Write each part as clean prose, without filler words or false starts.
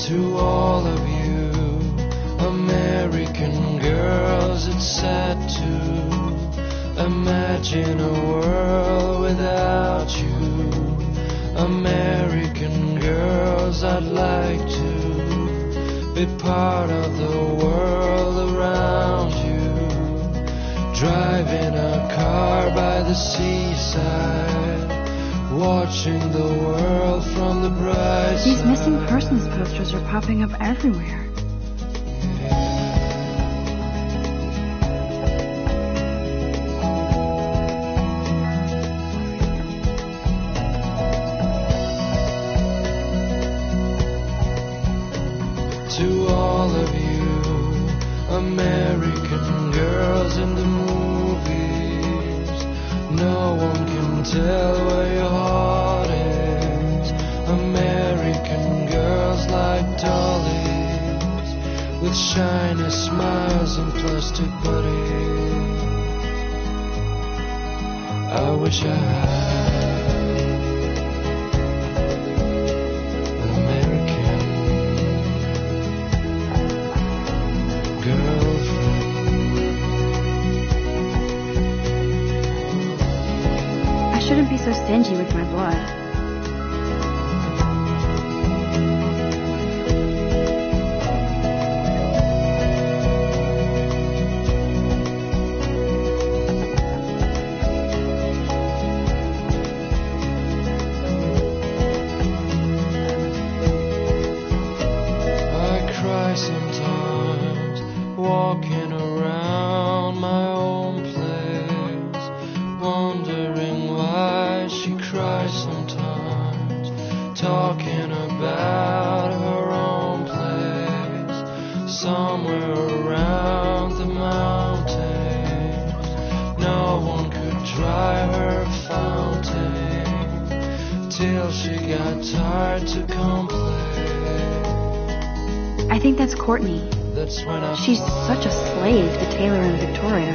To all of you American girls, it's sad to imagine a world without you. American girls, I'd like to be part of the world around you. Driving a car by the seaside, watching the world from the bright These side. missing persons posters are popping up everywhere. To all of you American girls in the movies, no one can tell where your heart is. American girls like dollies, with shiny smiles and plastic bodies. I wish I had an American girlfriend. I shouldn't be so stingy with my blood. I cry sometimes, walking around my own place, wondering why she cries sometimes, talking about her own place, somewhere around the mountains. No one could dry her fountain, till she got tired to complain. I think that's Courtney. That's when I She's such a slave to Taylor and Victoria.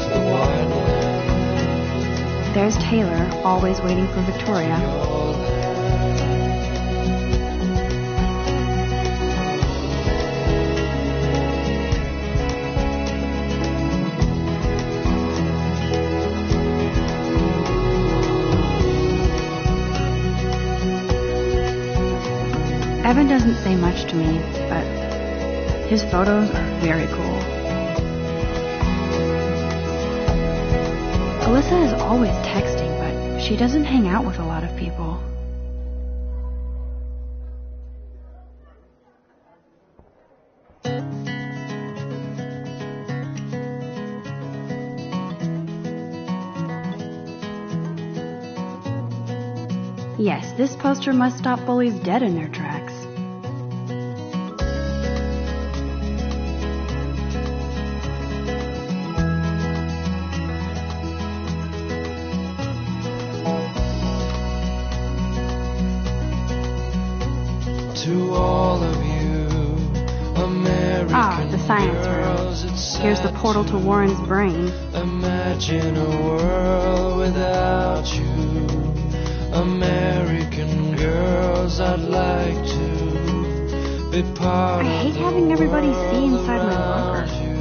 to the wide land. There's Taylor, always waiting for Victoria. You're there. Evan doesn't say much to me, but his photos are very cool. Alyssa is always texting, but she doesn't hang out with a lot of people. Yes, this poster must stop bullies dead in their tracks. To all of you American The science girls, room. it's Here's the sad portal to Warren's brain. imagine a world without you. American girls, I'd like to be part I hate of the having everybody see world inside my around locker. you.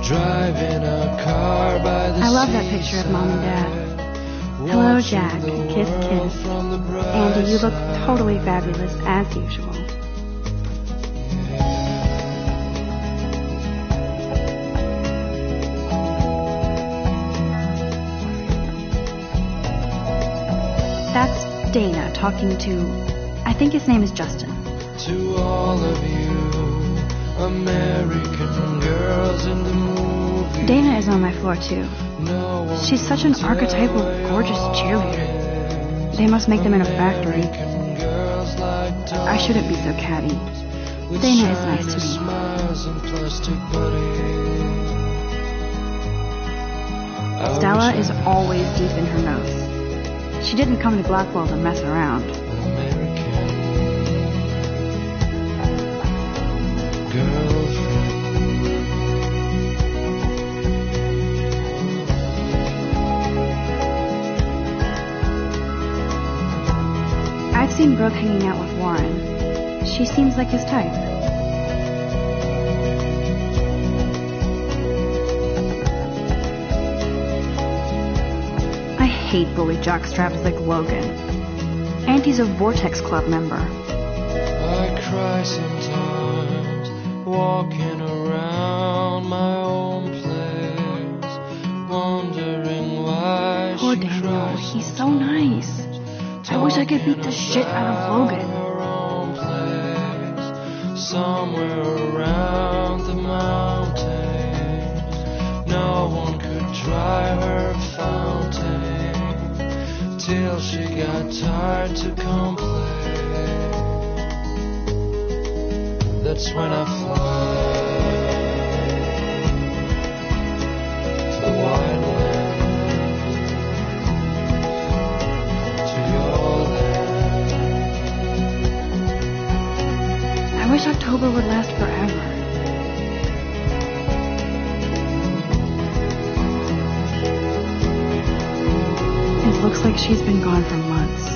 Driving a car by the I love that picture of Mom and Dad. seaside, Hello, watching Jack. the Kiss, world kiss. from the bright Andy, you look side. totally fabulous, as usual. That's Dana talking to, I think his name is Justin. To all of you American girls in the movie, Dana is on my floor too. no one She's such an can archetypal, tell where gorgeous your cheerleader. heart They must make them in a factory. American girls like I shouldn't be so catty. with Dana is nice shiny to me. smiles and plastic bodies. I Stella wish is I always deep in her notes. She didn't come to Blackwell to mess around. had an American girlfriend. I I've seen Brooke hanging out with Warren. She seems like his type. I hate bully jockstraps like Logan. And he's a Vortex Club member. I cry sometimes, walking around my own place, wondering why Poor she Daniel, cries he's so nice. I wish I could beat the shit out of Logan. her own place, somewhere around the mountains. No one could dry her fountain till she got tired to complain. That's when I fly to the wide land, to your land. I wish October would last forever. It looks like she's been gone for months.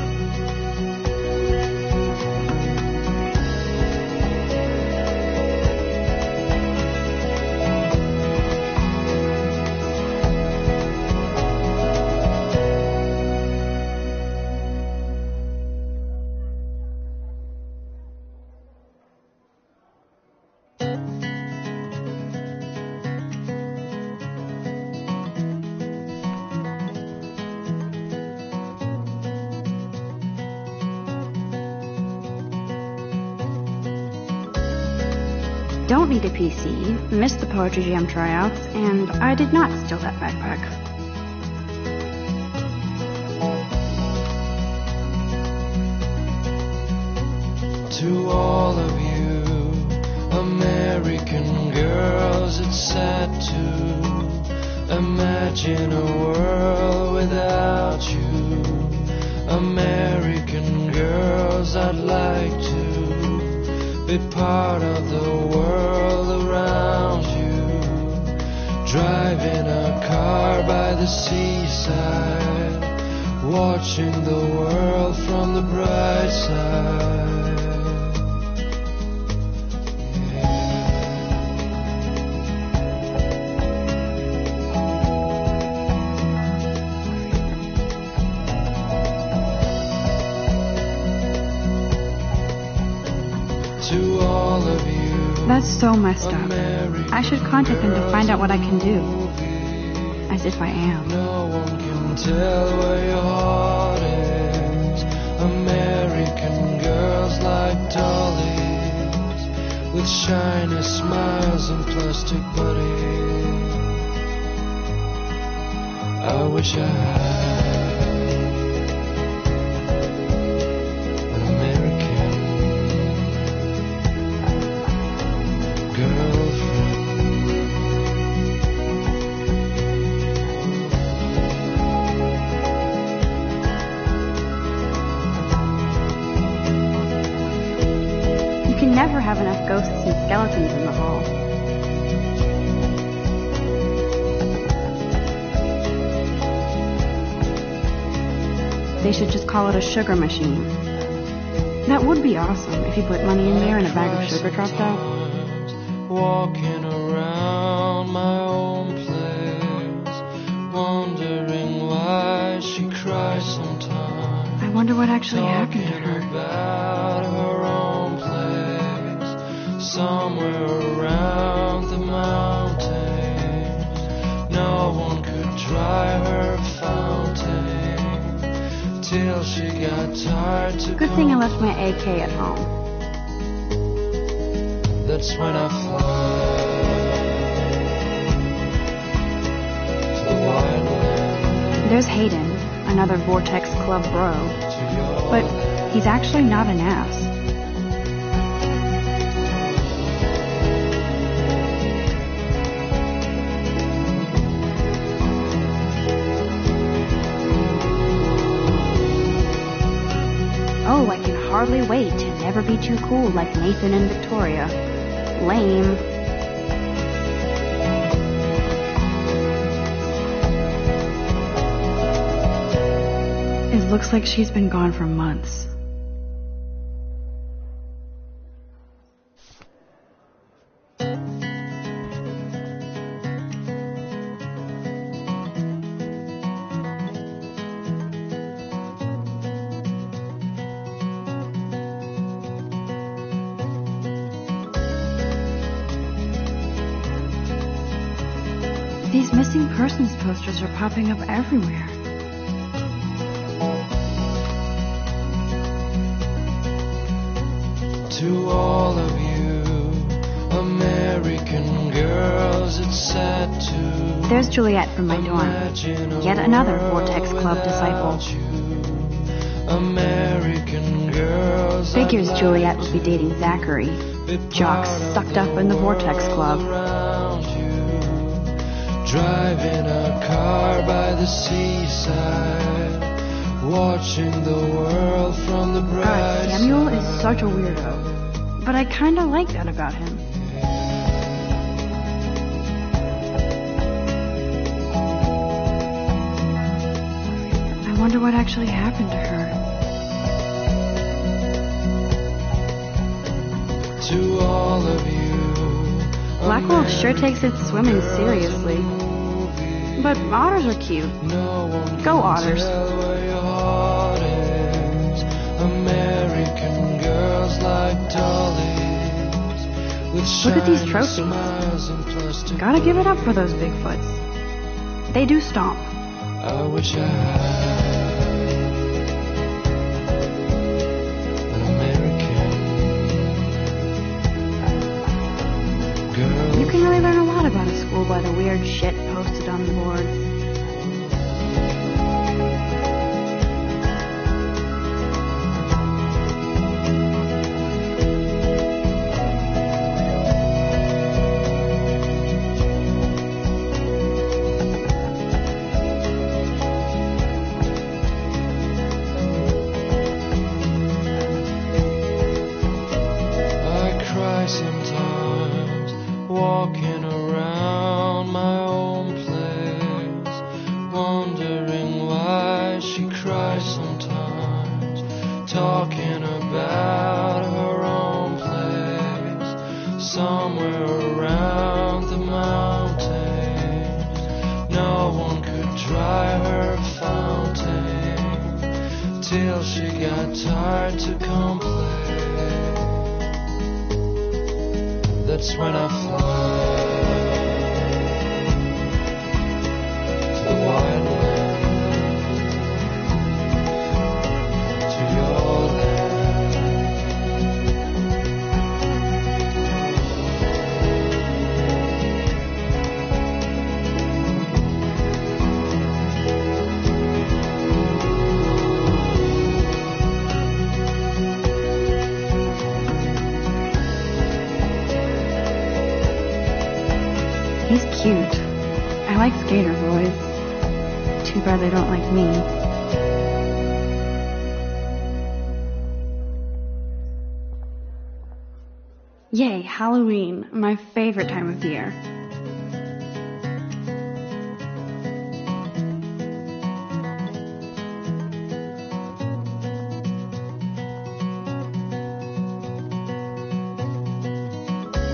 Don't need a PC, missed the Poetry Jam tryouts, and I did not steal that backpack. To all of you American girls, it's sad to imagine a world without you. American girls, I'd like to be part of the world around you, driving a car by the seaside, watching the world from the bright side. To all of you, That's so messed up. I should contact them to find out what I can do. As if I am. no one can tell where your heart is. American girls like dollies, with shiny smiles and plastic bodies. I wish I had an American girlfriend. You can never have enough ghosts and skeletons in the hall. They should just call it a sugar machine. That would be awesome if you put money in there and a bag of sugar dropped out. Walking around my own place, wondering why she cries sometimes. I wonder what actually happened to Talking her. about her own place, somewhere around the mountains. No one could dry her fountain till she got tired to Good thing I left my AK at home. That's when I fly to the wide land, There's Hayden, another Vortex Club bro. to your But he's actually not an ass. Oh, I can hardly wait to never be too cool like Nathan and Victoria. Lame. It looks like she's been gone for months. These missing persons posters are popping up everywhere. To all of you American girls, it's sad to There's Juliet from my dorm. Yet another Vortex Club disciple. American girls, Figures Juliet would be dating Zachary, jock sucked up in the Vortex Club. Driving a car by the seaside, watching the world from the bright Samuel side. is such a weirdo, but I kinda like that about him. I wonder what actually happened to her. To all of you Blackwell sure takes its swimming seriously. But otters are cute. Go otters. American girls like dollies. Look at these trophies. Gotta give it up for those Bigfoots. They do stomp. I wish I had an American girl. You can really learn a lot about a school by the weird shit posted on the board. Sometimes walking around my own place, wondering why she cries sometimes, talking about her own place, somewhere around the mountains. No one could dry her fountain till she got tired to complain. That's when I fly to the wild land, to your land. He's cute. I like skater boys. Too bad they don't like me. Yay, Halloween, my favorite time of year.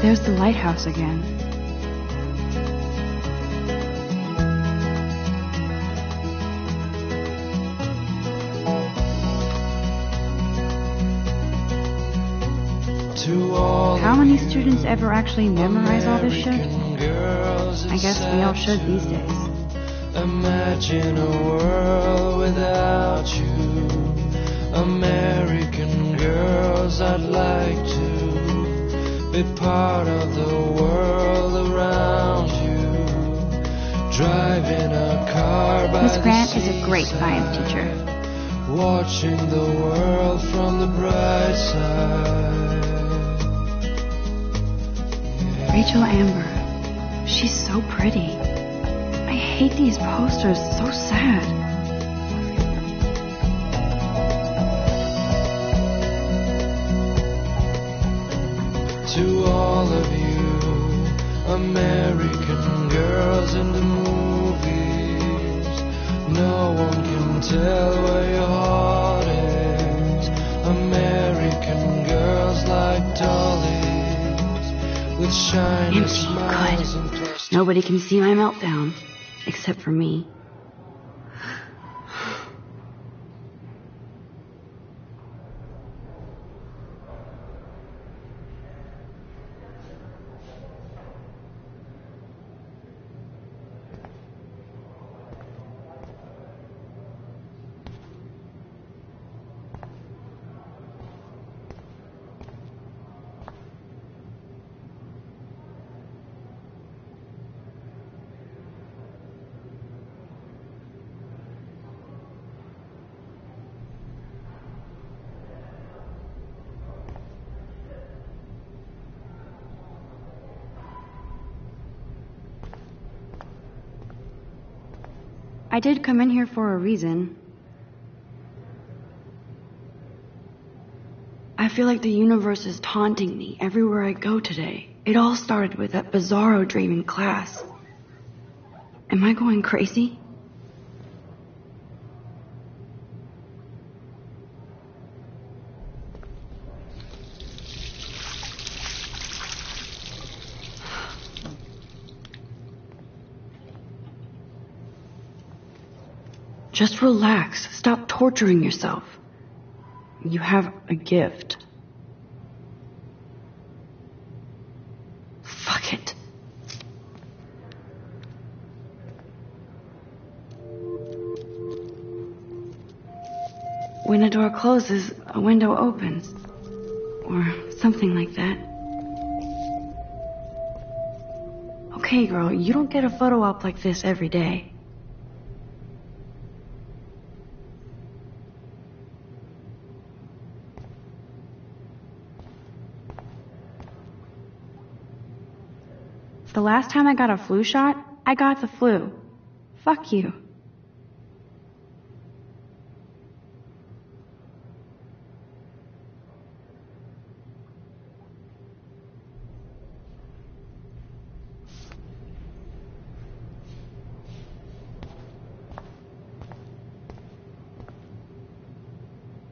There's the lighthouse again. How many students ever actually memorize all this shit? I guess we all should these days. Imagine a world without you. American girls, I'd like to be part of the world around you. Driving a car by Miss Grant the is a great science teacher. Watching the world from the bright side. Rachel Amber. She's so pretty. I hate these posters. So sad. To all of you American girls in the movies, no one can tell where your heart is. American girls like dollies with shiny Empty. smiles Good. and plastic. Nobody can see my meltdown. Except for me. I did come in here for a reason. I feel like the universe is taunting me everywhere I go today. It all started with that bizarro dream in class. Am I going crazy? Just relax. Stop torturing yourself. You have a gift. Fuck it. When a door closes, a window opens. Or something like that. Okay, girl, you don't get a photo op like this every day. The last time I got a flu shot, I got the flu. Fuck you.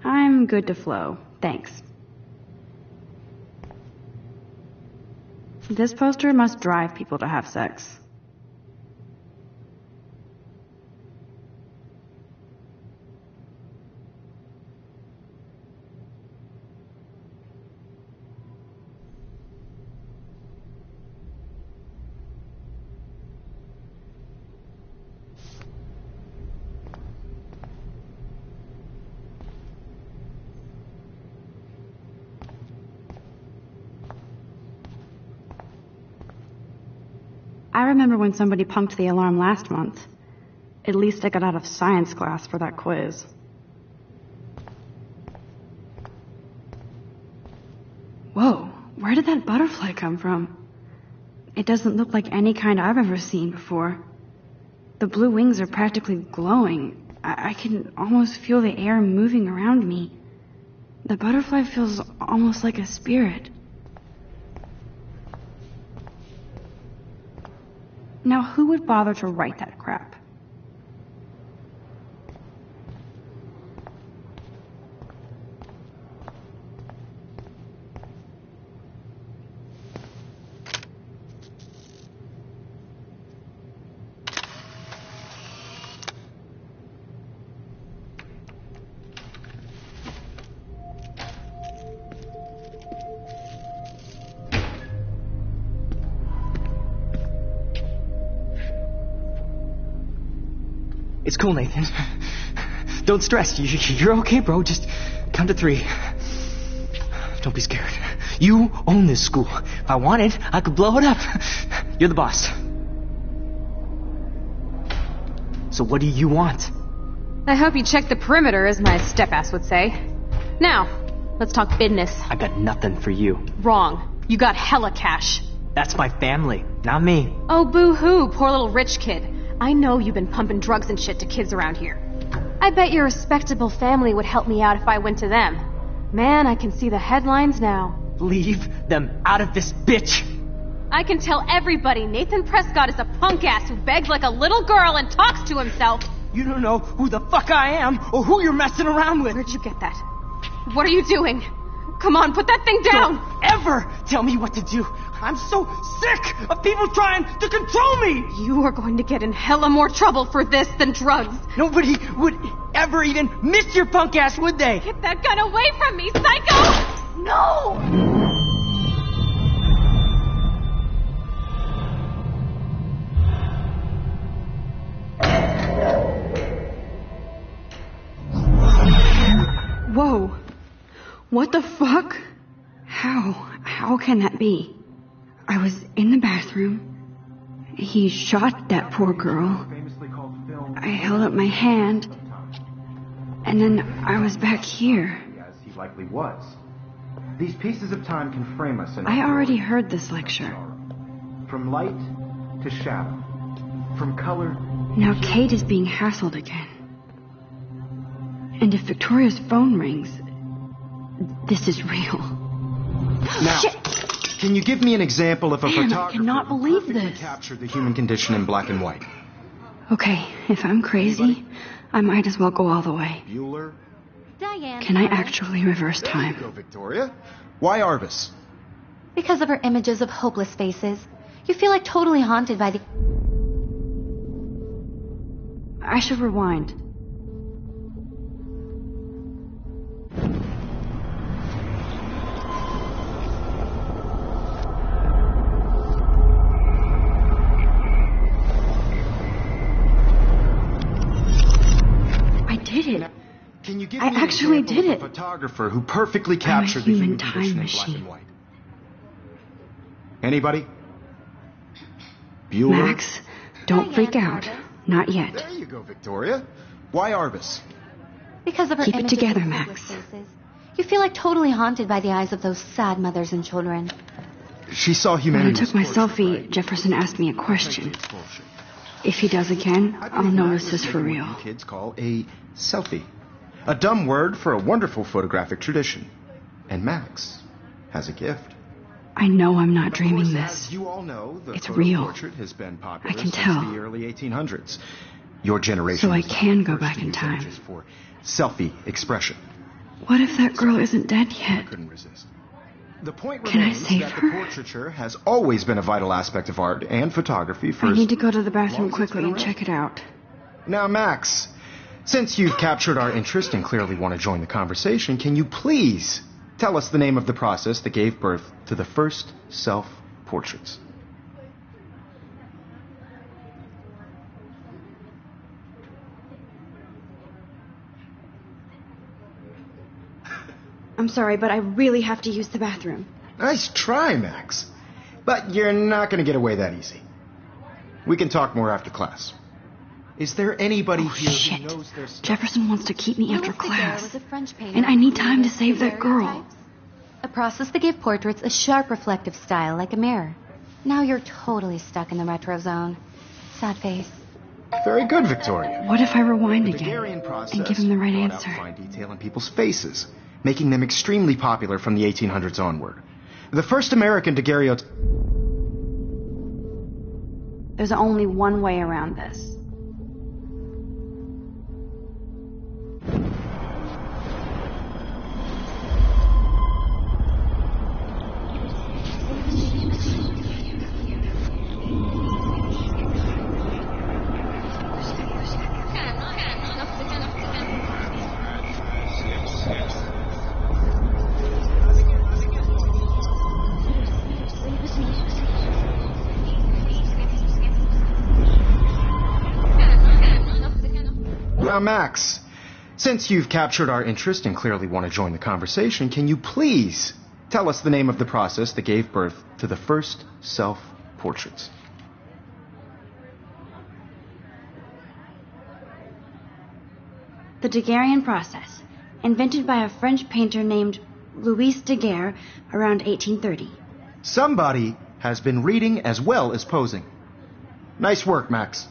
I'm good to flow. Thanks. This poster must drive people to have sex. I remember when somebody punked the alarm last month. At least I got out of science class for that quiz. Whoa, where did that butterfly come from? It doesn't look like any kind I've ever seen before. The blue wings are practically glowing. I can almost feel the air moving around me. The butterfly feels almost like a spirit. Now, who would bother to write that crap? It's cool, Nathan. Don't stress. You're okay, bro. Just count to 3. Don't be scared. You own this school. If I wanted, I could blow it up. You're the boss. So what do you want? I hope you check the perimeter, as my step-ass would say. Now, let's talk business. I got nothing for you. Wrong. You got hella cash. That's my family, not me. Oh, boo-hoo, poor little rich kid. I know you've been pumping drugs and shit to kids around here. I bet your respectable family would help me out if I went to them. Man, I can see the headlines now. Leave them out of this bitch! I can tell everybody Nathan Prescott is a punk ass who begs like a little girl and talks to himself. You don't know who the fuck I am or who you're messing around with. Where'd you get that? What are you doing? Come on, put that thing down! Don't ever tell me what to do. I'm so sick of people trying to control me! You are going to get in hella more trouble for this than drugs. Nobody would ever even miss your punk ass, would they? Get that gun away from me, psycho! No! Whoa. What the fuck? How can that be? I was in the bathroom. He shot that poor girl. I held up my hand. And then I was back here. As he likely was. These pieces of time can frame us in I already heard this lecture. From light to shadow. From color Now Kate is being hassled again. And if Victoria's phone rings, this is real. Now, Shit! can you give me an example of a Man, I photographer cannot who believe perfectly this. captured the human condition in black and white? Okay, if I'm crazy, I might as well go all the way. Bueller? Diane. Can I actually reverse There time? you go, Victoria. Why Arvis? Because of her images of hopeless faces. You feel like totally haunted by the... I should rewind. I did it. Can you give I me an actually example did of it. a photographer who perfectly captured the human human time condition in black machine. and white? Anybody? Bueller? Max, don't freak out. Not yet. There you go, Victoria. Why Arvis? Because of her Keep it images together, of Max. hopeless faces. You feel like totally haunted by the eyes of those sad mothers and children. She saw When I humanity. took my selfie, Jefferson asked me a question. If he does again, I'll know this is for real. What you kids call a selfie. A dumb word for a wonderful photographic tradition. And Max has a gift. I know I'm not Of dreaming course, this. As you all know, the It's photo real. portrait has been popular I can since tell. the early 1800s. Your generation So I was not can the go first back to in use time. images for selfie expression. What if that girl isn't dead yet? Couldn't resist. The point Can I remains save that her? the portraiture has always been a vital aspect of art and photography for I as need to go to the long bathroom as it's quickly been and around. check it out. Now, Max, since you've captured our interest and clearly want to join the conversation, can you please tell us the name of the process that gave birth to the first self-portraits? I'm sorry, but I really have to use the bathroom. Nice try, Max. But you're not going to get away that easy. We can talk more after class. Is there anybody Oh, here shit. who knows their stuff? Jefferson wants to keep me after Louis Daguerre class. was a French painter And I need who time to used save that girl. daguerreotypes. A process that gave portraits a sharp reflective style like a mirror. Now you're totally stuck in the retro zone. Sad face. Very good, Victoria. What if I rewind The again Daguerrean process and give him the right brought answer? out fine detail in people's faces, making them extremely popular from the 1800s onward. The first American daguerreotype... There's only one way around this. Now, Max, since you've captured our interest and clearly want to join the conversation, can you please tell us the name of the process that gave birth to the first self-portraits? The Daguerrean process, invented by a French painter named Louis Daguerre around 1830. Somebody has been reading as well as posing. Nice work, Max.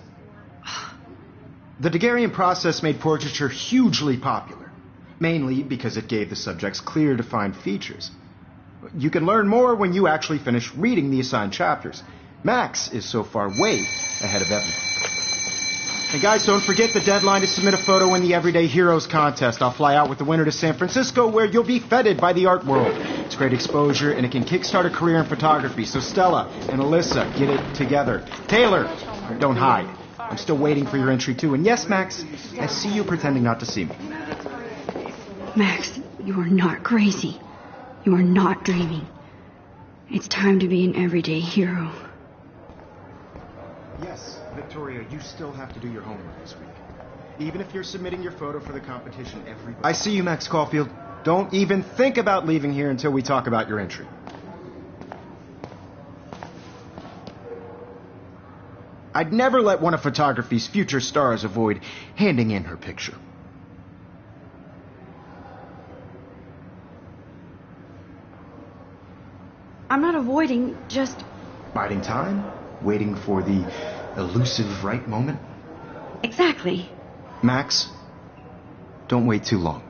The Daguerrean process made portraiture hugely popular, mainly because it gave the subjects clear, defined features. You can learn more when you actually finish reading the assigned chapters. Max is so far way ahead of everyone. And guys, don't forget the deadline to submit a photo in the Everyday Heroes contest. I'll fly out with the winner to San Francisco, where you'll be feted by the art world. It's great exposure, and it can kickstart a career in photography. So Stella and Alyssa, get it together. Taylor, don't hide. I'm still waiting for your entry, too. And yes, Max, I see you pretending not to see me. Max, you are not crazy. You are not dreaming. It's time to be an everyday hero. Yes, Victoria, you still have to do your homework this week. Even if you're submitting your photo for the competition every... I see you, Max Caulfield. Don't even think about leaving here until we talk about your entry. I'd never let one of photography's future stars avoid handing in her picture. I'm not avoiding, just... Biding time, waiting for the elusive right moment. Exactly. Max, don't wait too long.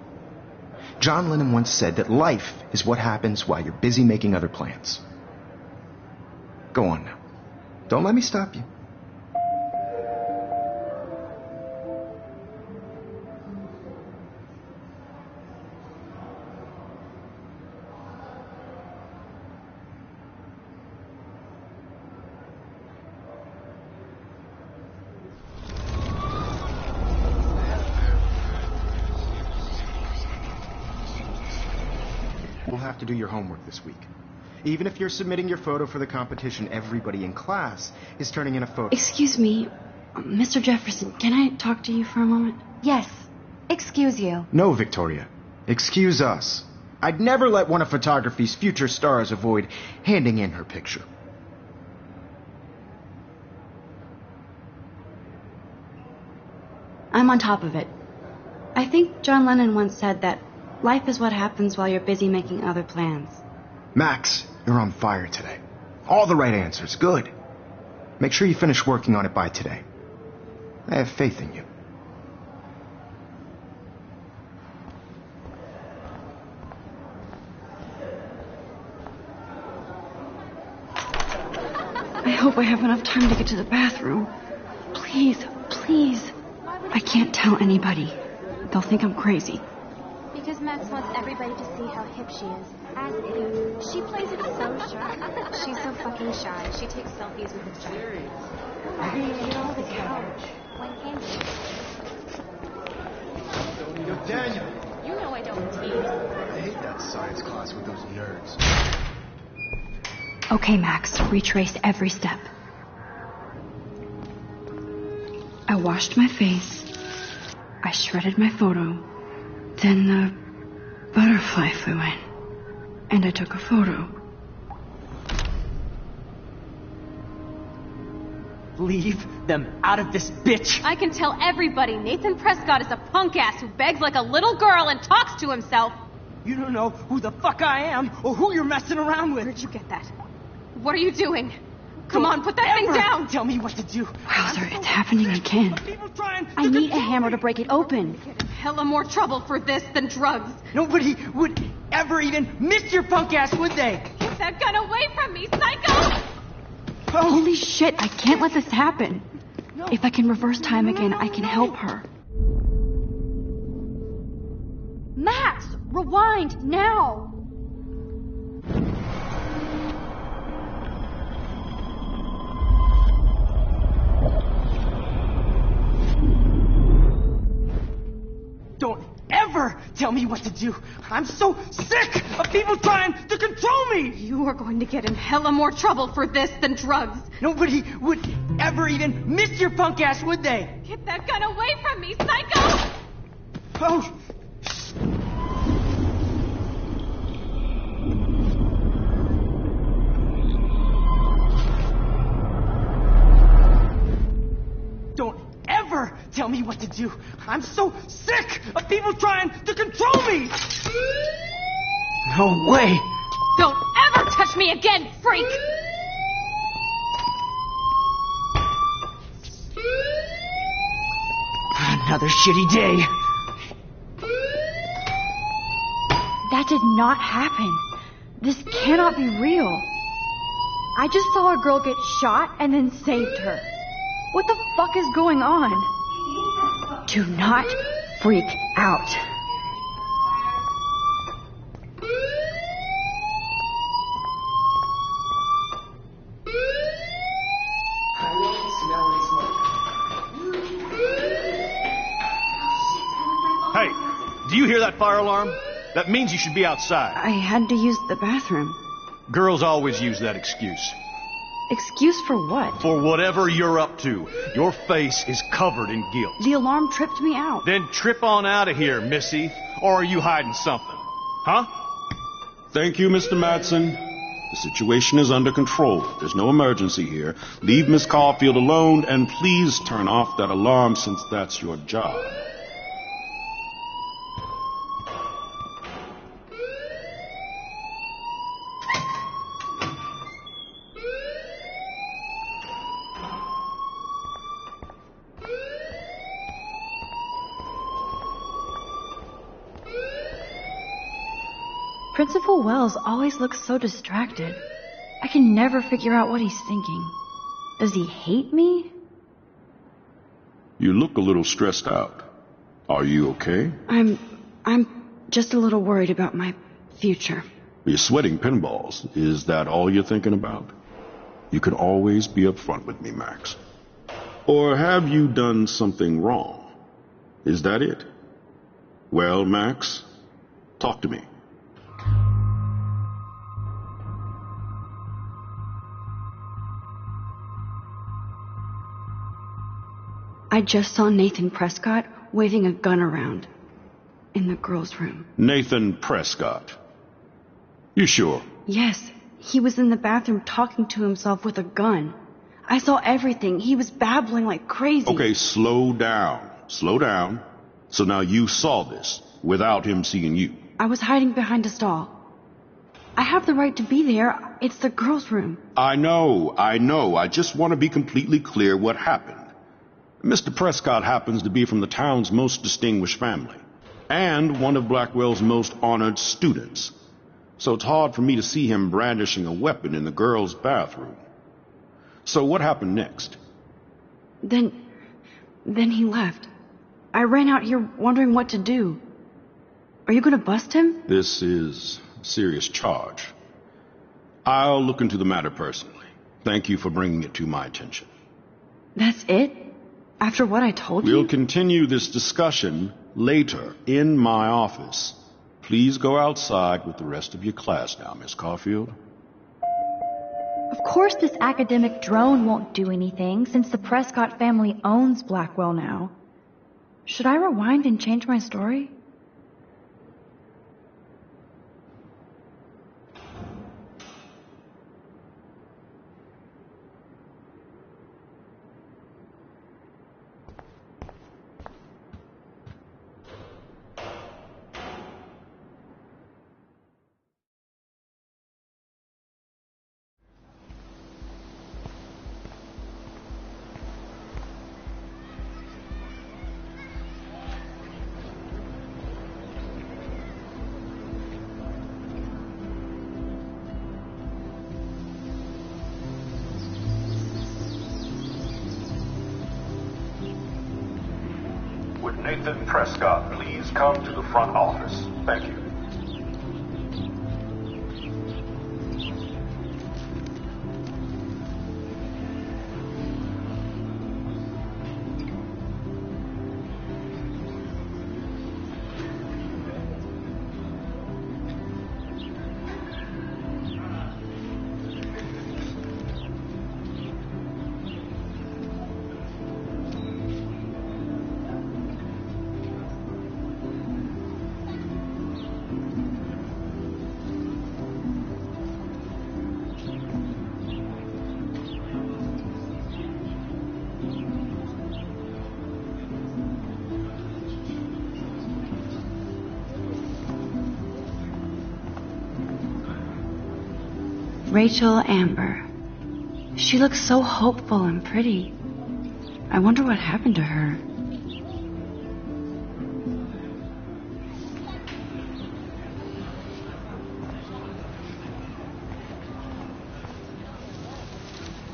John Lennon once said that life is what happens while you're busy making other plans. Go on now. Don't let me stop you. We'll have to do your homework this week. Even if you're submitting your photo for the competition, everybody in class is turning in a photo. Excuse me, Mr. Jefferson, can I talk to you for a moment? Yes. Excuse you. No, Victoria. Excuse us. I'd never let one of photography's future stars avoid handing in her picture. I'm on top of it. I think John Lennon once said that life is what happens while you're busy making other plans. Max, you're on fire today. All the right answers. Good. Make sure you finish working on it by today. I have faith in you. I hope I have enough time to get to the bathroom. Please, please. I can't tell anybody. They'll think I'm crazy. Because Max wants everybody to see how hip she is. As if. She plays it so sharp. She's so fucking shy. She takes selfies with the giant. Get on the couch. When can you? Yo, Daniel. You know I don't tease. I hate that science class with those nerds. Okay, Max, retrace every step. I washed my face. I shredded my photo. Then the butterfly flew in. And I took a photo. Leave them out of this, bitch! I can tell everybody Nathan Prescott is a punk ass who begs like a little girl and talks to himself. You don't know who the fuck I am or who you're messing around with. Where'd you get that? What are you doing? Come on, put that thing down! Tell me what to do. Wowzer, it's happening again. I need a hammer to break it open. Get in hella more trouble for this than drugs. Nobody would ever even miss your punk ass, would they? Get that gun away from me, psycho! Holy shit, I can't let this happen. If I can reverse time again, I can help her. Max, rewind now! Don't ever tell me what to do. I'm so sick of people trying to control me. You are going to get in hella more trouble for this than drugs. Nobody would ever even miss your punk ass, would they? Get that gun away from me, psycho! Oh. Don't ever tell me what to do. I'm so sick of people trying to control me. No way. Don't ever touch me again, freak! Another shitty day. That did not happen. This cannot be real. I just saw a girl get shot and then saved her. What the fuck is going on? Do not freak out. Hey, do you hear that fire alarm? That means you should be outside. I had to use the bathroom. Girls always use that excuse. Excuse for what? For whatever you're up to. Your face is covered in guilt. The alarm tripped me out. Then trip on out of here, Missy. Or are you hiding something? Huh? Thank you, Mr. Madsen. The situation is under control. There's no emergency here. Leave Miss Caulfield alone, and please turn off that alarm since that's your job. Principal Wells always looks so distracted. I can never figure out what he's thinking. Does he hate me? You look a little stressed out. Are you okay? I'm just a little worried about my future. You're sweating pinballs. Is that all you're thinking about? You can always be upfront with me, Max. Or have you done something wrong? Is that it? Well, Max, talk to me. I just saw Nathan Prescott waving a gun around in the girls' room. Nathan Prescott. You sure? Yes, he was in the bathroom talking to himself with a gun. I saw everything. He was babbling like crazy. Okay, slow down. Slow down. So now you saw this without him seeing you. I was hiding behind a stall. I have the right to be there. It's the girls' room. I know. I just want to be completely clear what happened. Mr. Prescott happens to be from the town's most distinguished family and one of Blackwell's most honored students. So it's hard for me to see him brandishing a weapon in the girls' bathroom. So what happened next? Then he left. I ran out here wondering what to do. Are you going to bust him? This is a serious charge. I'll look into the matter personally. Thank you for bringing it to my attention. That's it? After what I told you? We'll continue this discussion later in my office. Please go outside with the rest of your class now, Miss Caulfield. Of course this academic drone won't do anything since the Prescott family owns Blackwell now. Should I rewind and change my story? Would Nathan Prescott please come to the front office? Thank you. Rachel Amber. She looks so hopeful and pretty. I wonder what happened to her.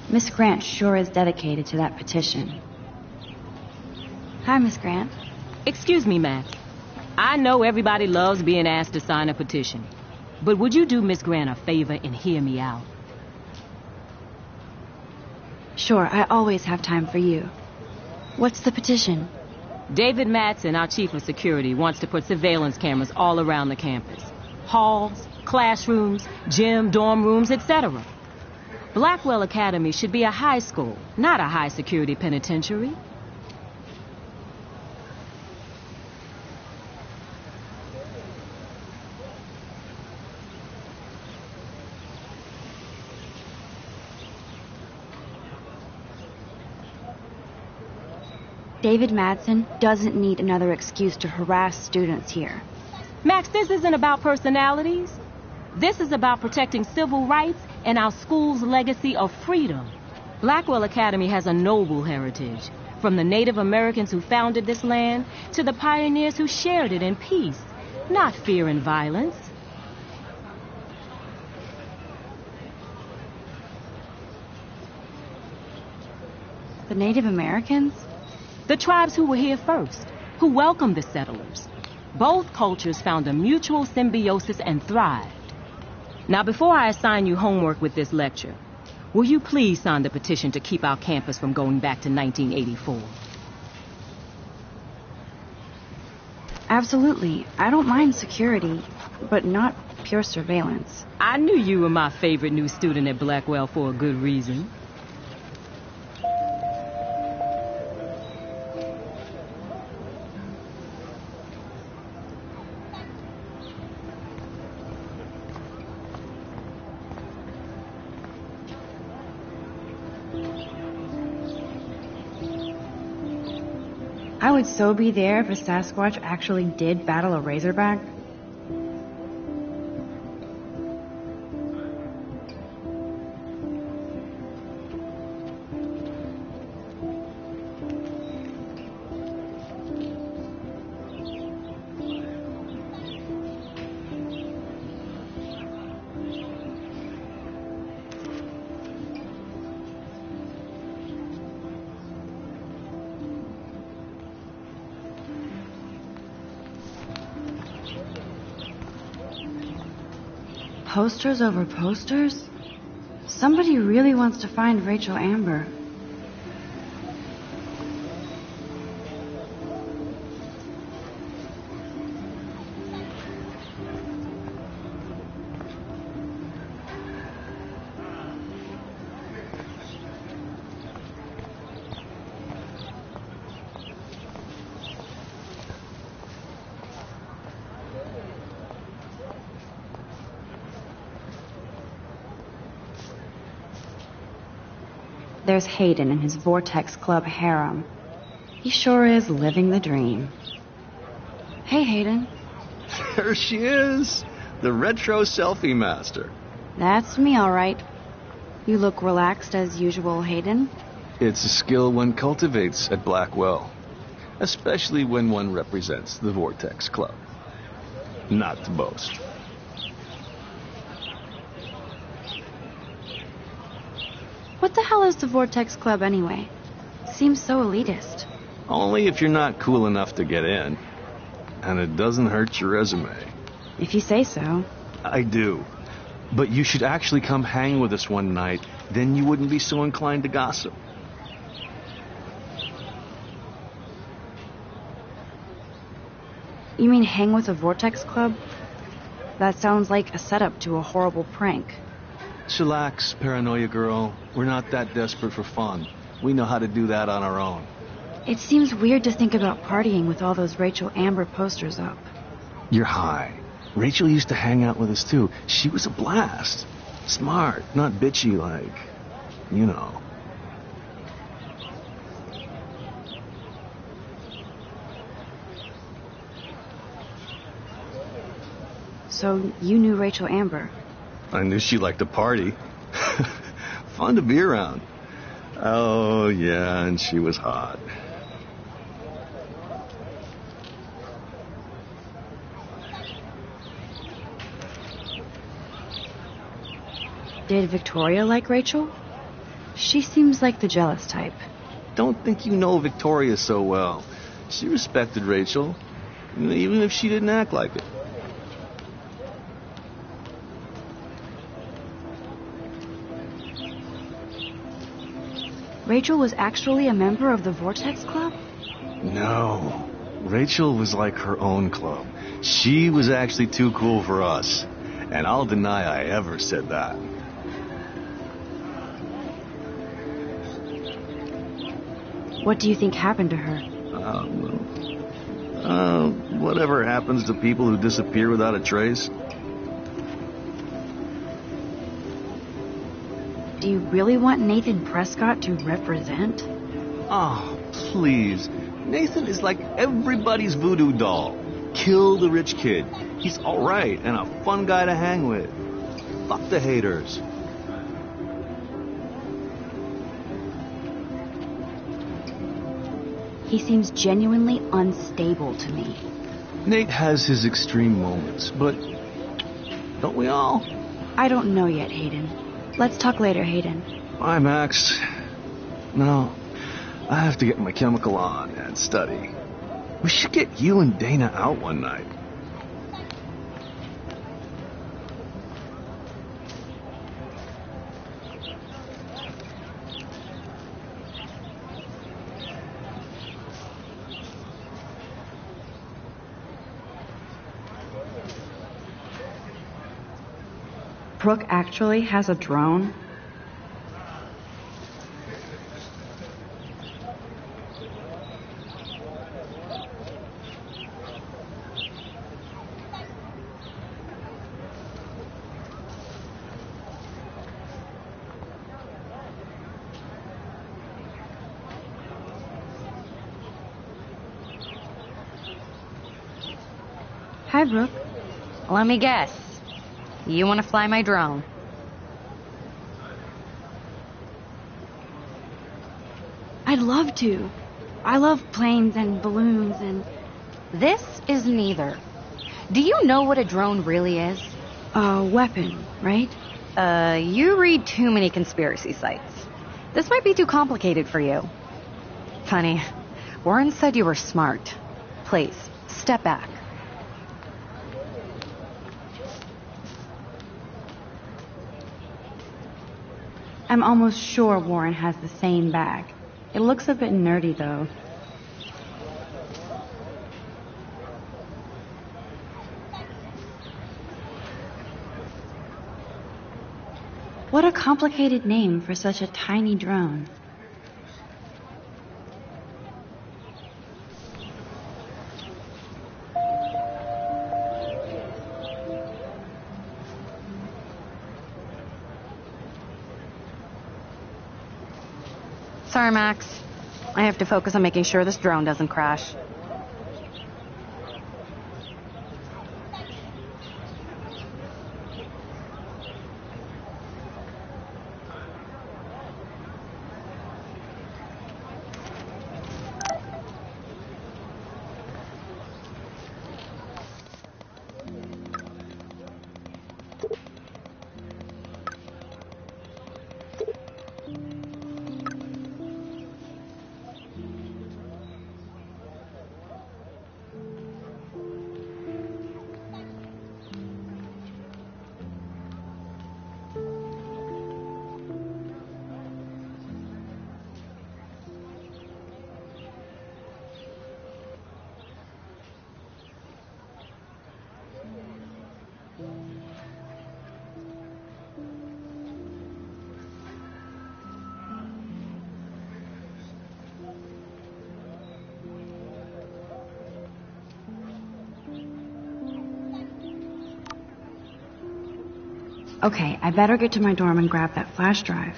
Miss Grant sure is dedicated to that petition. Hi, Miss Grant. Excuse me, Max. I know everybody loves being asked to sign a petition. But would you do Miss Grant a favor and hear me out? Sure, I always have time for you. What's the petition? David Madsen, our chief of security, wants to put surveillance cameras all around the campus. Halls, classrooms, gym, dorm rooms, etc. Blackwell Academy should be a high school, not a high-security penitentiary. David Madsen doesn't need another excuse to harass students here. Max, this isn't about personalities. This is about protecting civil rights and our school's legacy of freedom. Blackwell Academy has a noble heritage, from the Native Americans who founded this land to the pioneers who shared it in peace, not fear and violence. The Native Americans? The tribes who were here first, who welcomed the settlers. Both cultures found a mutual symbiosis and thrived. Now, before I assign you homework with this lecture, will you please sign the petition to keep our campus from going back to 1984? Absolutely. I don't mind security, but not pure surveillance. I knew you were my favorite new student at Blackwell for a good reason. I would so be there if a Sasquatch actually did battle a Razorback. Posters over posters? Somebody really wants to find Rachel Amber. There's Hayden and his Vortex Club harem. He sure is living the dream. Hey, Hayden. There she is, the retro selfie master. That's me, all right. You look relaxed as usual, Hayden. It's a skill one cultivates at Blackwell, especially when one represents the Vortex Club. Not to boast. What the hell is the Vortex Club anyway? Seems so elitist. Only if you're not cool enough to get in. And it doesn't hurt your resume. If you say so. I do. But you should actually come hang with us one night. Then you wouldn't be so inclined to gossip. You mean hang with a Vortex Club? That sounds like a setup to a horrible prank. Chillax, paranoia girl. We're not that desperate for fun. We know how to do that on our own. It seems weird to think about partying with all those Rachel Amber posters up. You're high. Rachel used to hang out with us too. She was a blast. Smart, not bitchy like, you know. So you knew Rachel Amber? I knew she liked to party. Fun to be around. Oh, yeah, and she was hot. Did Victoria like Rachel? She seems like the jealous type. Don't think you know Victoria so well. She respected Rachel, even if she didn't act like it. Rachel was actually a member of the Vortex Club? No. Rachel was like her own club. She was actually too cool for us. And I'll deny I ever said that. What do you think happened to her? Whatever happens to people who disappear without a trace. Do you really want Nathan Prescott to represent? Oh, please. Nathan is like everybody's voodoo doll. Kill the rich kid. He's all right and a fun guy to hang with. Fuck the haters. He seems genuinely unstable to me. Nate has his extreme moments, but don't we all? I don't know yet, Hayden. Let's talk later, Hayden. Bye, Max. No, I have to get my chemical on and study. We should get you and Dana out one night. Brooke actually has a drone? Hi, Brooke. Let me guess. You want to fly my drone? I'd love to. I love planes and balloons and... This is neither. Do you know what a drone really is? A weapon, right? You read too many conspiracy sites. This might be too complicated for you. Funny, Warren said you were smart. Please, step back. I'm almost sure Warren has the same bag. It looks a bit nerdy, though. What a complicated name for such a tiny drone. Sorry, Max. I have to focus on making sure this drone doesn't crash. Okay, I better get to my dorm and grab that flash drive.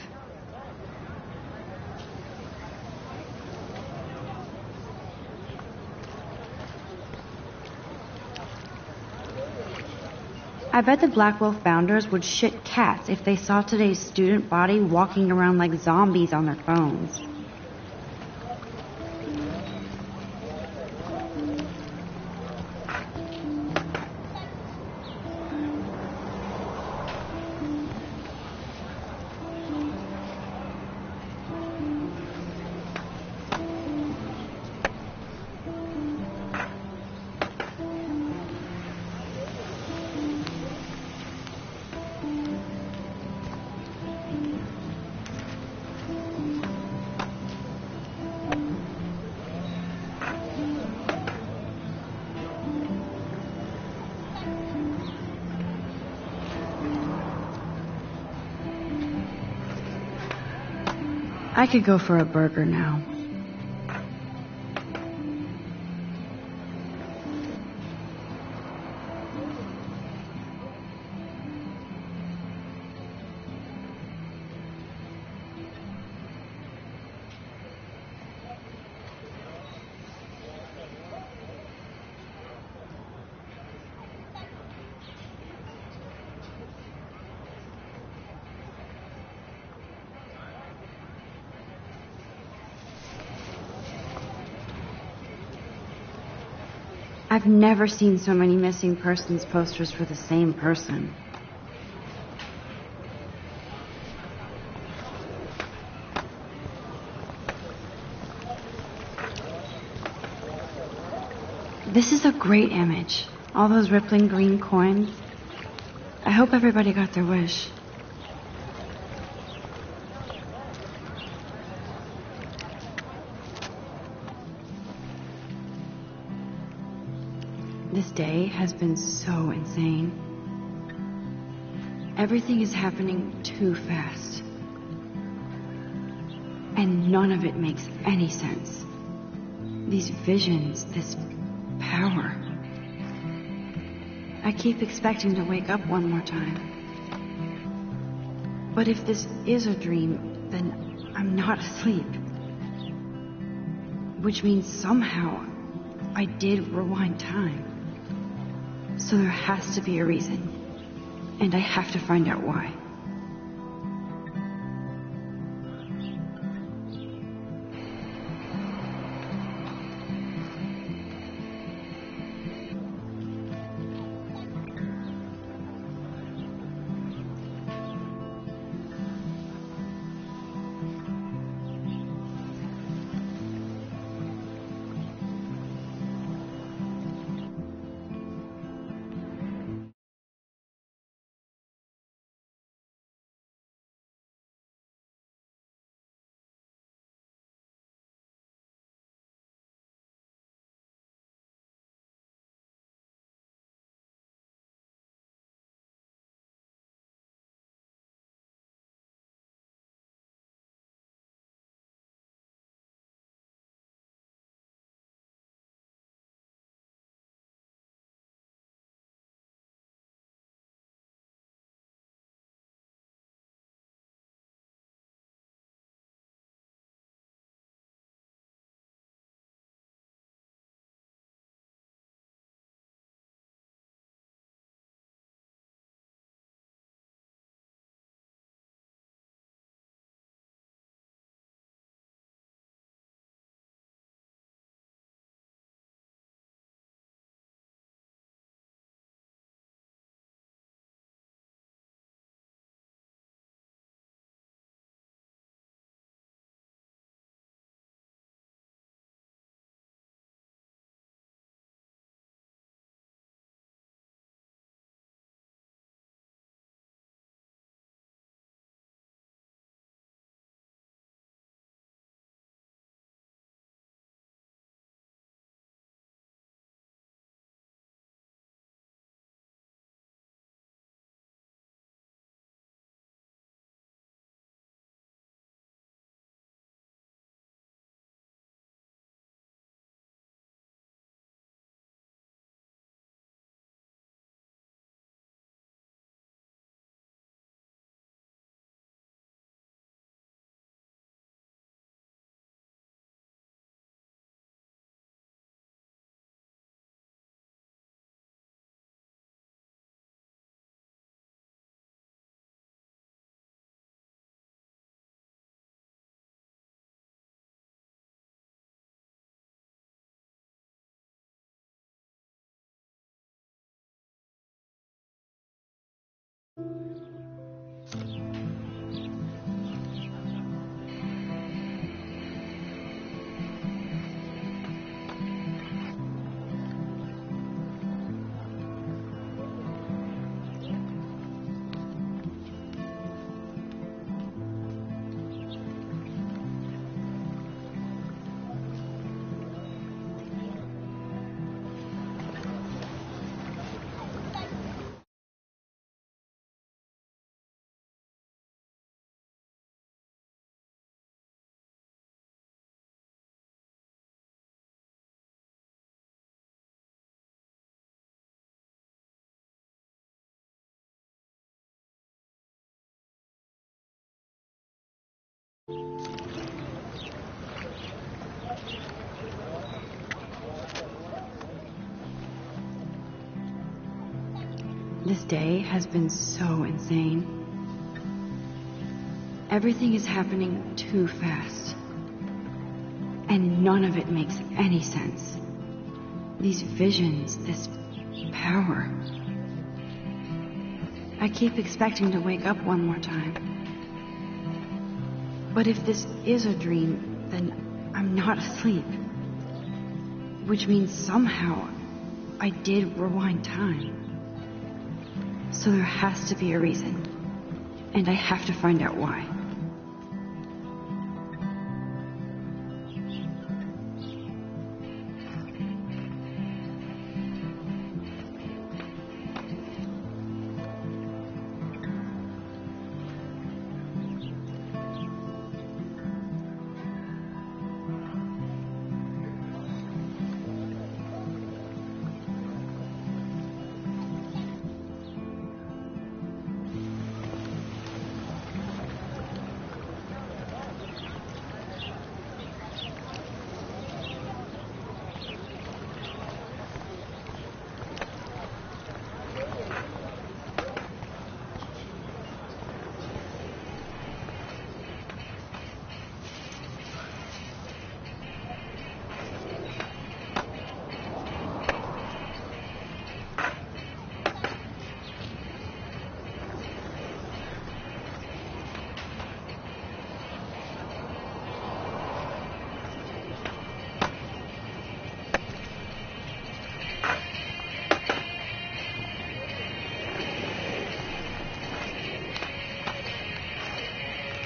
I bet the Blackwell founders would shit cats if they saw today's student body walking around like zombies on their phones. I could go for a burger now. I've never seen so many missing persons posters for the same person. This is a great image. All those rippling green coins. I hope everybody got their wish. This day has been so insane. Everything is happening too fast. And none of it makes any sense. These visions, this power. I keep expecting to wake up one more time. But if this is a dream, then I'm not asleep. Which means somehow I did rewind time. So there has to be a reason. And I have to find out why. This day has been so insane. Everything is happening too fast. And none of it makes any sense. These visions, this power. I keep expecting to wake up one more time. But if this is a dream, then I'm not asleep. Which means somehow I did rewind time. So there has to be a reason. And I have to find out why.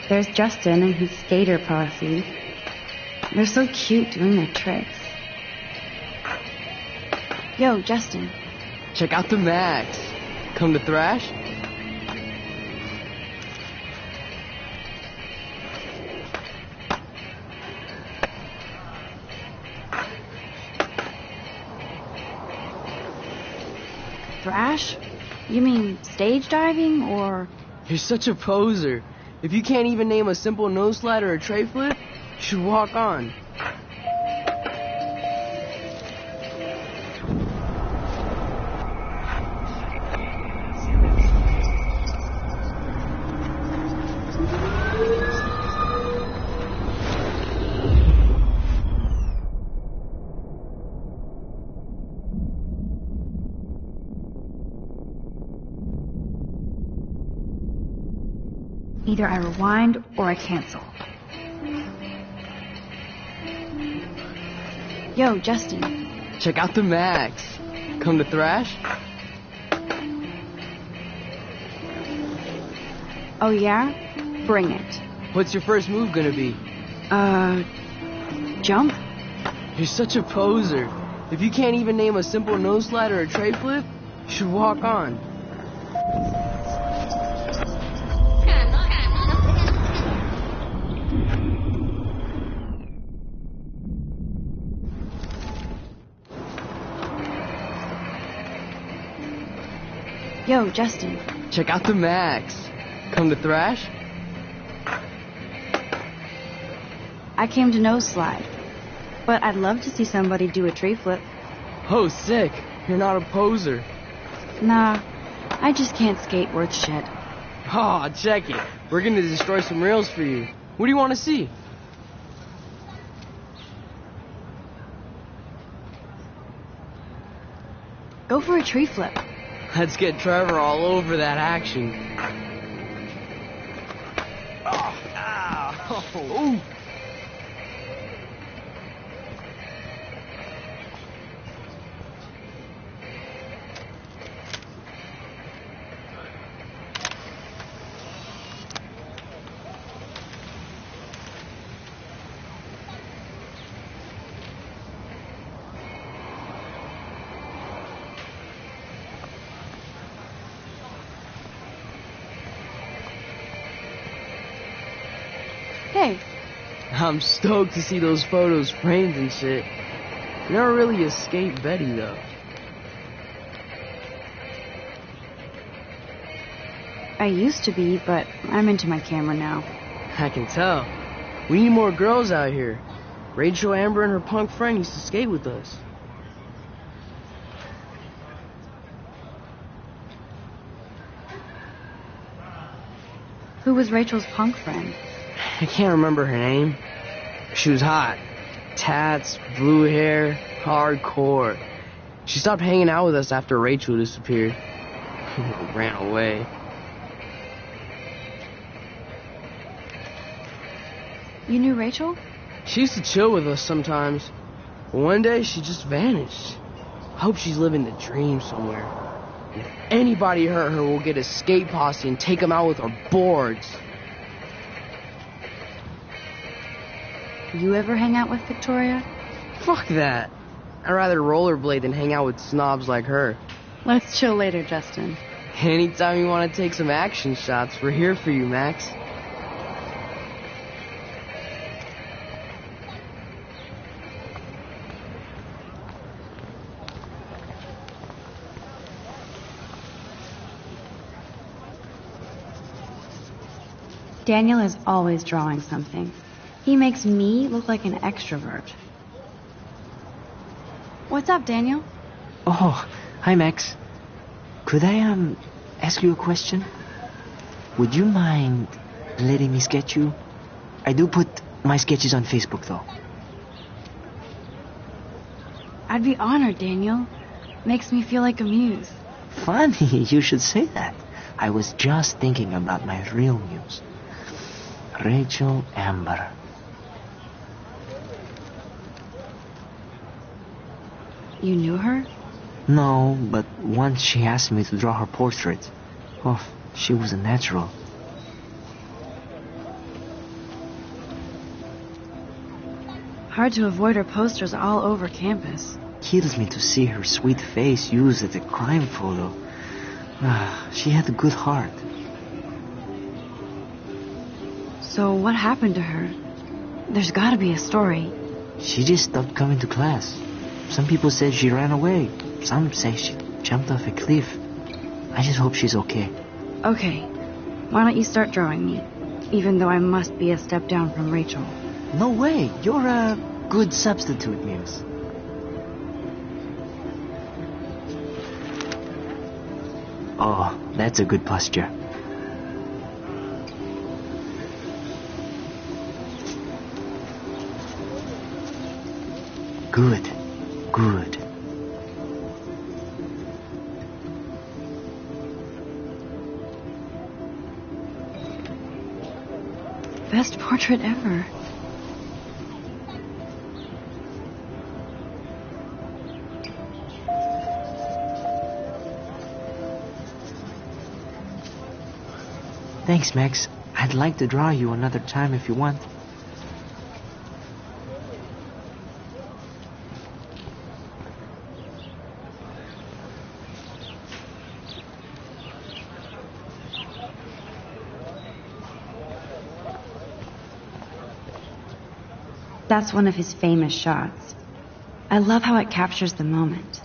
There's Justin and his skater posse. They're so cute doing their tricks. Yo, Justin. Check out the Max. Come to thrash? Thrash? You mean stage diving, or...? You're such a poser. If you can't even name a simple nose slide or a tray flip, you should walk on. Either I rewind or I cancel. Yo, Justin. Check out the Max. Come to thrash? Oh yeah? Bring it. What's your first move gonna be? Jump? You're such a poser. If you can't even name a simple nose slide or a tray flip, you should walk on. Yo, Justin. Check out the Max. Come to thrash? I came to nose slide, but I'd love to see somebody do a tree flip. Oh, sick. You're not a poser. Nah, I just can't skate worth shit. Aw, check it. We're gonna destroy some rails for you. What do you want to see? Go for a tree flip. Let's get Trevor all over that action. Oh, ow. Ooh. Hey. I'm stoked to see those photos framed and shit. Never really escaped Betty, though. I used to be, but I'm into my camera now. I can tell. We need more girls out here. Rachel, Amber, and her punk friend used to skate with us. Who was Rachel's punk friend? I can't remember her name. She was hot. Tats, blue hair, hardcore. She stopped hanging out with us after Rachel disappeared. Ran away. You knew Rachel? She used to chill with us sometimes. But one day, she just vanished. I hope she's living the dream somewhere. And if anybody hurt her, we'll get a skate posse and take them out with our boards. You ever hang out with Victoria? Fuck that. I'd rather rollerblade than hang out with snobs like her. Let's chill later, Justin. Anytime you want to take some action shots, we're here for you, Max. Daniel is always drawing something. He makes me look like an extrovert. What's up, Daniel? Oh, hi, Max. Could I, ask you a question? Would you mind letting me sketch you? I do put my sketches on Facebook, though. I'd be honored, Daniel. Makes me feel like a muse. Funny, you should say that. I was just thinking about my real muse. Rachel Amber. You knew her? No, but once she asked me to draw her portrait. Oh, she was a natural. Hard to avoid her posters all over campus. Kills me to see her sweet face used as a crime photo. She had a good heart. So what happened to her? There's gotta be a story. She just stopped coming to class. Some people said she ran away. Some say she jumped off a cliff. I just hope she's okay. Okay. Why don't you start drawing me? Even though I must be a step down from Rachel. No way. You're a good substitute, Muse. Oh, that's a good posture. Good. Good. Best portrait ever. Thanks, Max. I'd like to draw you another time if you want. That's one of his famous shots. I love how it captures the moment.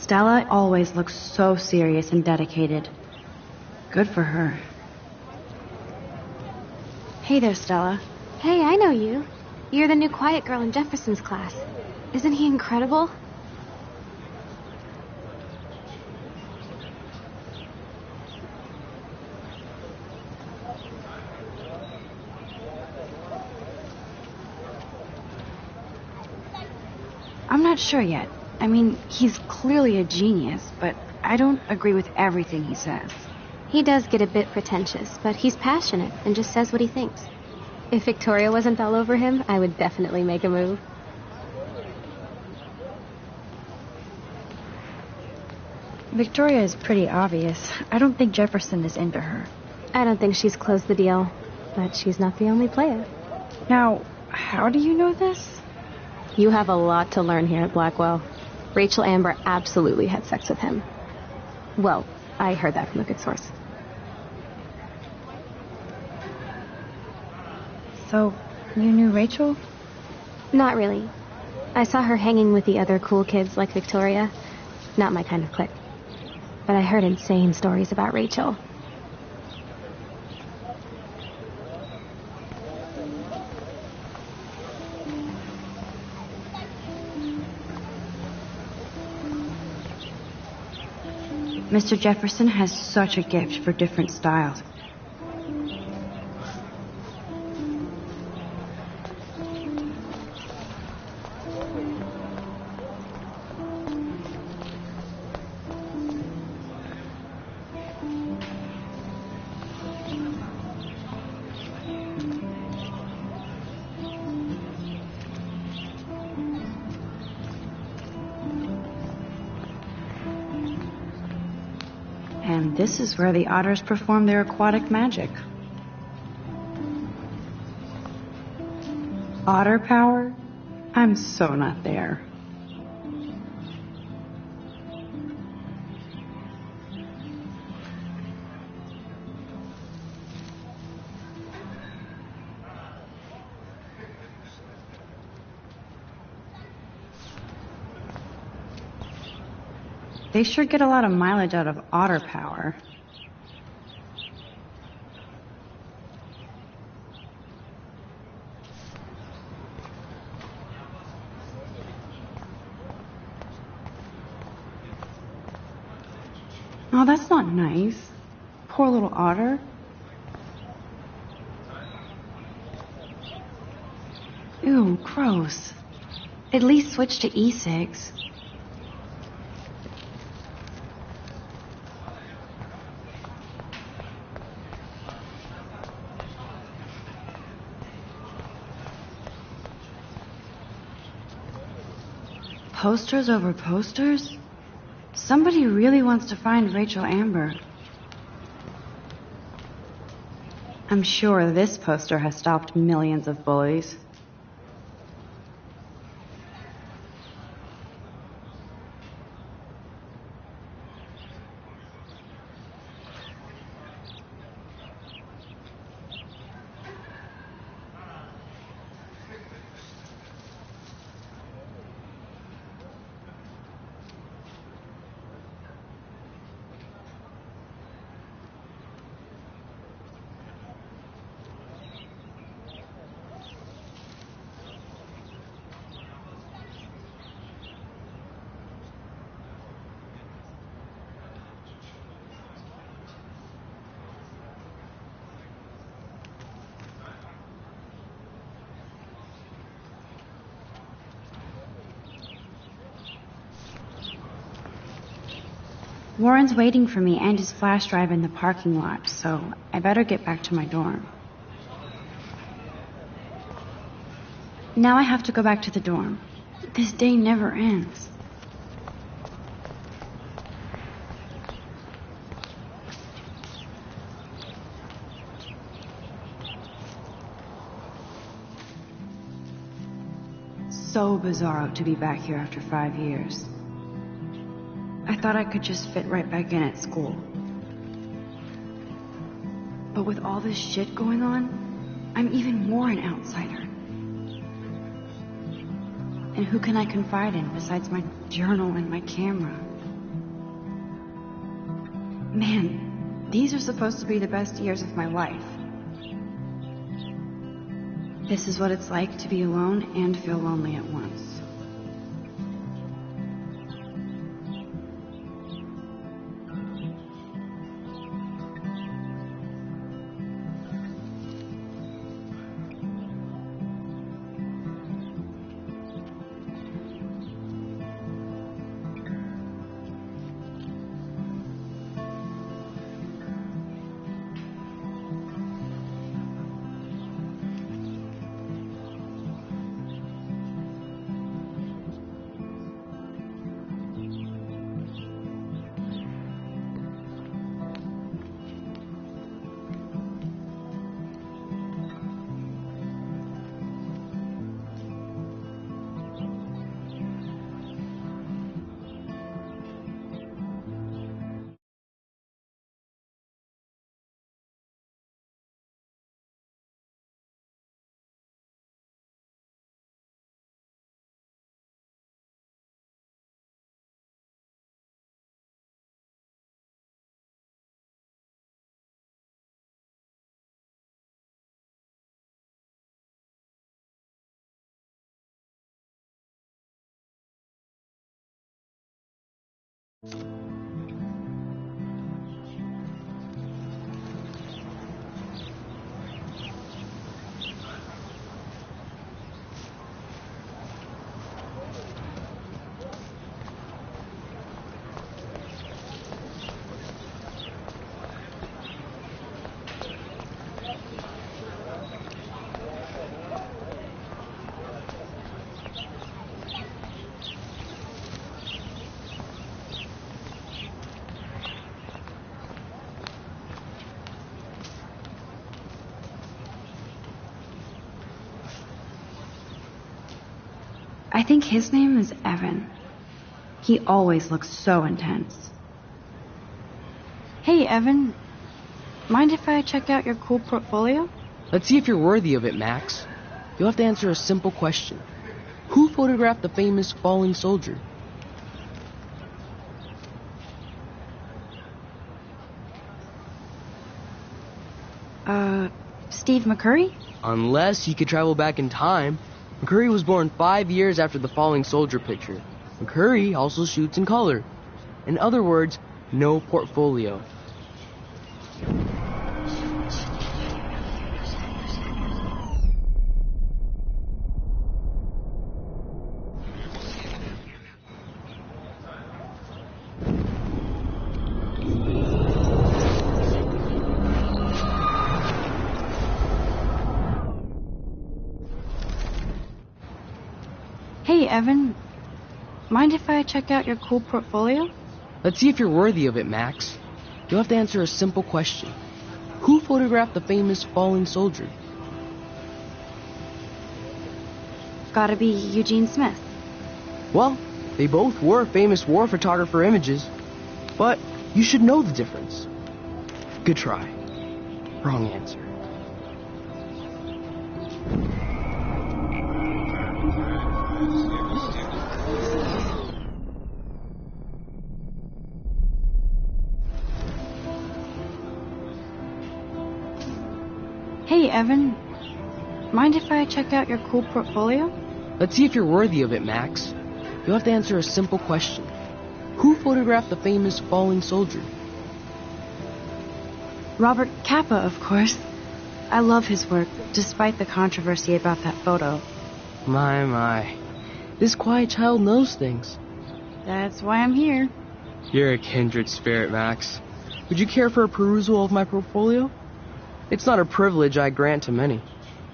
Stella always looks so serious and dedicated. Good for her. Hey there, Stella. Hey, I know you. You're the new quiet girl in Jefferson's class. Isn't he incredible? I'm not sure yet. I mean, he's clearly a genius, but I don't agree with everything he says. He does get a bit pretentious, but he's passionate and just says what he thinks. If Victoria wasn't all over him, I would definitely make a move. Victoria is pretty obvious. I don't think Jefferson is into her. I don't think she's closed the deal, but she's not the only player. Now, how do you know this? You have a lot to learn here at Blackwell. Rachel Amber absolutely had sex with him. Well, I heard that from a good source. So, you knew Rachel? Not really. I saw her hanging with the other cool kids like Victoria. Not my kind of clique. But I heard insane stories about Rachel. Mr. Jefferson has such a gift for different styles. And this is where the otters perform their aquatic magic. Otter power? I'm so not there. They sure get a lot of mileage out of otter power. Oh, that's not nice. Poor little otter. Ew, gross. At least switch to e-cigs. Posters over posters? Somebody really wants to find Rachel Amber. I'm sure this poster has stopped millions of bullies. Warren's waiting for me and his flash drive in the parking lot, so I better get back to my dorm. Now I have to go back to the dorm. This day never ends. So bizarro to be back here after 5 years. I thought I could just fit right back in at school. But with all this shit going on, I'm even more an outsider. And who can I confide in besides my journal and my camera? Man, these are supposed to be the best years of my life. This is what it's like to be alone and feel lonely at once. I think his name is Evan. He always looks so intense. Hey, Evan. Mind if I check out your cool portfolio? Let's see if you're worthy of it, Max. You'll have to answer a simple question. Who photographed the famous falling soldier? Steve McCurry? Unless you could travel back in time. McCurry was born 5 years after the falling soldier picture. McCurry also shoots in color. In other words, no portfolio. Hey, Evan. Mind if I check out your cool portfolio? Let's see if you're worthy of it, Max. You'll have to answer a simple question. Who photographed the famous falling soldier? Gotta be Eugene Smith. Well, they both were famous war photographer images. But you should know the difference. Good try. Wrong answer. Hey, Evan. Mind if I check out your cool portfolio? Let's see if you're worthy of it, Max. You'll have to answer a simple question. Who photographed the famous falling soldier? Robert Capa, of course. I love his work, despite the controversy about that photo. My. This quiet child knows things. That's why I'm here. You're a kindred spirit, Max. Would you care for a perusal of my portfolio? It's not a privilege I grant to many.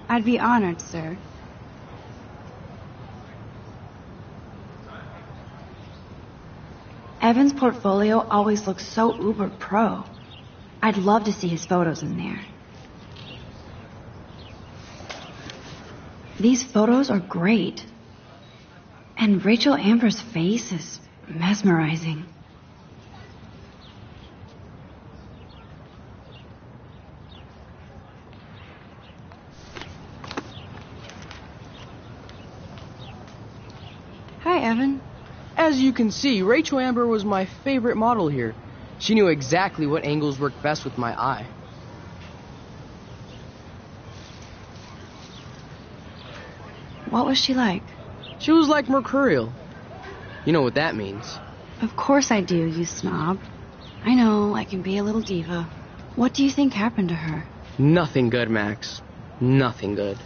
I'd be honored, sir. Evan's portfolio always looks so uber pro. I'd love to see his photos in there. These photos are great. And Rachel Amber's face is mesmerizing. Hi, Evan. As you can see, Rachel Amber was my favorite model here. She knew exactly what angles worked best with my eye. What was she like? She was like mercurial. You know what that means. Of course I do, you snob. I know, I can be a little diva. What do you think happened to her? Nothing good, Max. Nothing good.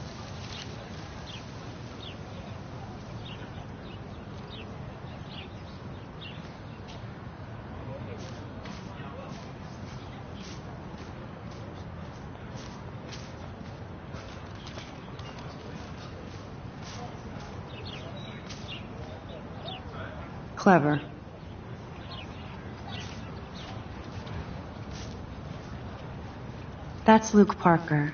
Clever. That's Luke Parker.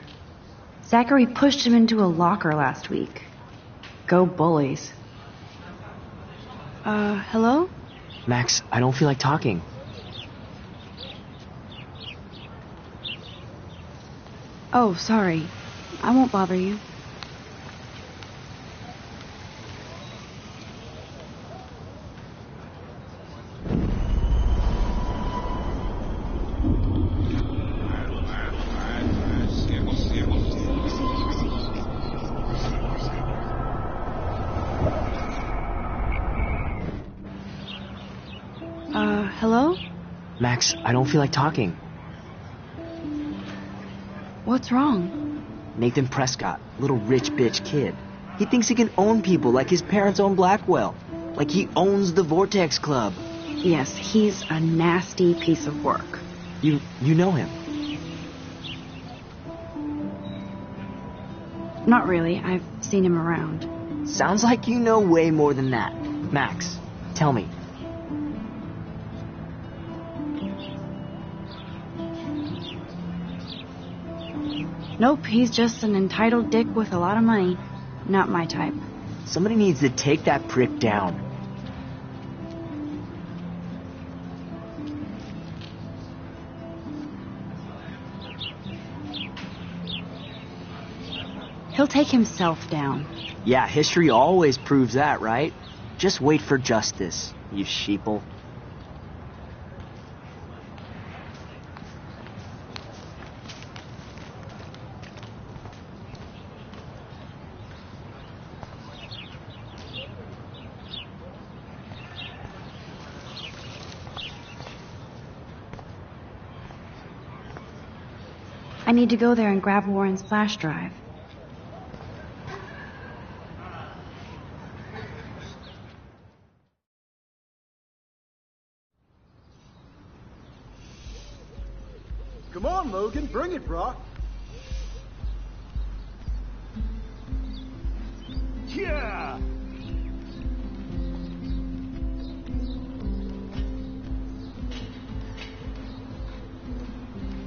Zachary pushed him into a locker last week. Go bullies. Hello? Max, I don't feel like talking. Oh, sorry. I won't bother you. Hello? Max, I don't feel like talking. What's wrong? Nathan Prescott, little rich bitch kid. He thinks he can own people like his parents own Blackwell. Like he owns the Vortex Club. Yes, he's a nasty piece of work. You know him? Not really. I've seen him around. Sounds like you know way more than that. Max, tell me. Nope, he's just an entitled dick with a lot of money. Not my type. Somebody needs to take that prick down. He'll take himself down. Yeah, history always proves that, right? Just wait for justice, you sheeple. I need to go there and grab Warren's flash drive. Come on, Logan, bring it, brah. Yeah!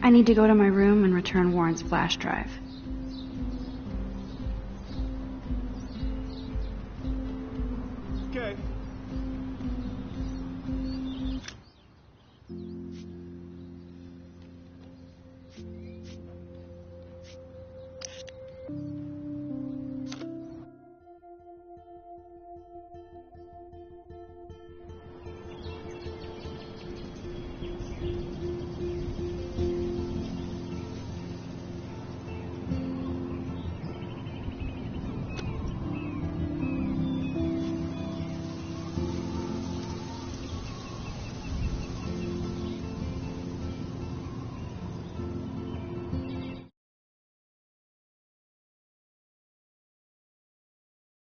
I need to go to my room and return Warren's flash drive.